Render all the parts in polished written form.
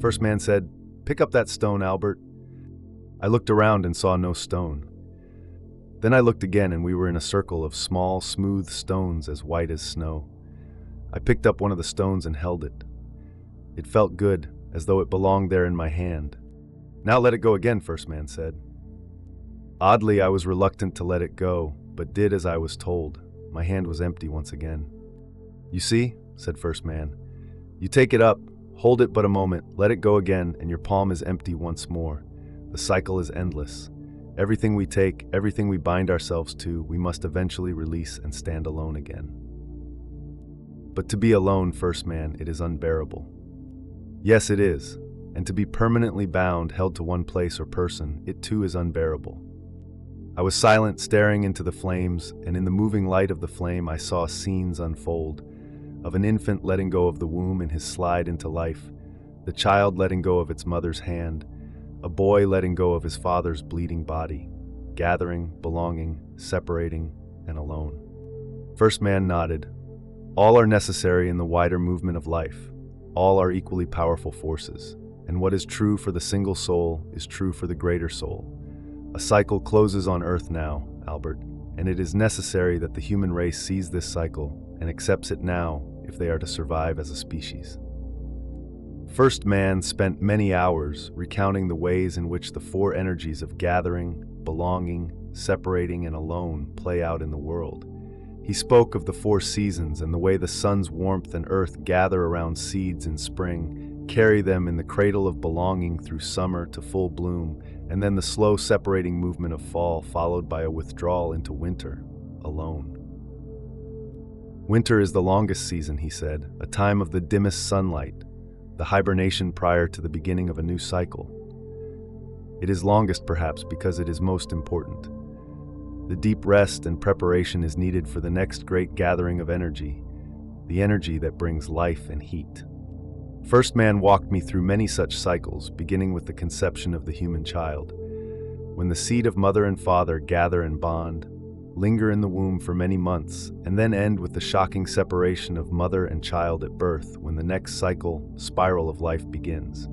First man said, "Pick up that stone, Albert." I looked around and saw no stone. Then I looked again and we were in a circle of small, smooth stones as white as snow. I picked up one of the stones and held it. It felt good, as though it belonged there in my hand. "Now let it go again," First man said. Oddly, I was reluctant to let it go, but did as I was told. My hand was empty once again. "You see," said First man, "you take it up, hold it but a moment, let it go again, and your palm is empty once more. The cycle is endless. Everything we take, everything we bind ourselves to, we must eventually release and stand alone again." But to be alone, First man, it is unbearable. Yes, it is. And to be permanently bound, held to one place or person, it too is unbearable. I was silent, staring into the flames, and in the moving light of the flame I saw scenes unfold, of an infant letting go of the womb in his slide into life, the child letting go of its mother's hand, a boy letting go of his father's bleeding body, gathering, belonging, separating, and alone. First man nodded. All are necessary in the wider movement of life. All are equally powerful forces, and what is true for the single soul is true for the greater soul. A cycle closes on Earth now, Albert, and it is necessary that the human race sees this cycle and accepts it now if they are to survive as a species. First man spent many hours recounting the ways in which the four energies of gathering, belonging, separating, and alone play out in the world. He spoke of the four seasons and the way the sun's warmth and earth gather around seeds in spring, carry them in the cradle of belonging through summer to full bloom, and then the slow separating movement of fall followed by a withdrawal into winter, alone. Winter is the longest season, he said, a time of the dimmest sunlight, the hibernation prior to the beginning of a new cycle. It is longest perhaps because it is most important. The deep rest and preparation is needed for the next great gathering of energy, the energy that brings life and heat. First man walked me through many such cycles, beginning with the conception of the human child. When the seed of mother and father gather and bond, linger in the womb for many months, and then end with the shocking separation of mother and child at birth when the next spiral of life begins.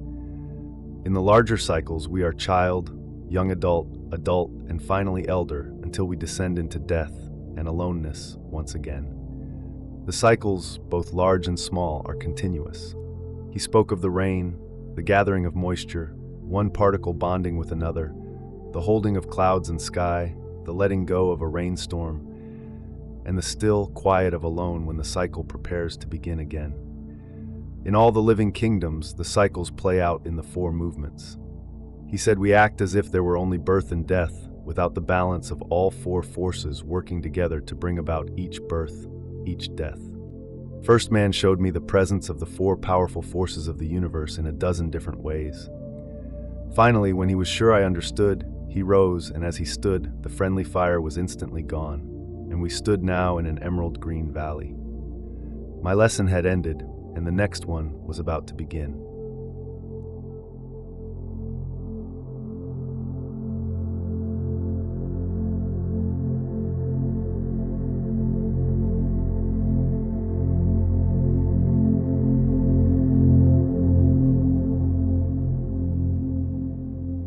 In the larger cycles, we are child, young adult, and finally elder until we descend into death and aloneness once again. The cycles, both large and small, are continuous. He spoke of the rain, the gathering of moisture, one particle bonding with another, the holding of clouds and sky, the letting go of a rainstorm, and the still quiet of alone when the cycle prepares to begin again. In all the living kingdoms, the cycles play out in the four movements. He said we act as if there were only birth and death, without the balance of all four forces working together to bring about each birth, each death. First man showed me the presence of the four powerful forces of the universe in a dozen different ways. Finally, when he was sure I understood, he rose, and as he stood, the friendly fire was instantly gone, and we stood now in an emerald green valley. My lesson had ended, and the next one was about to begin.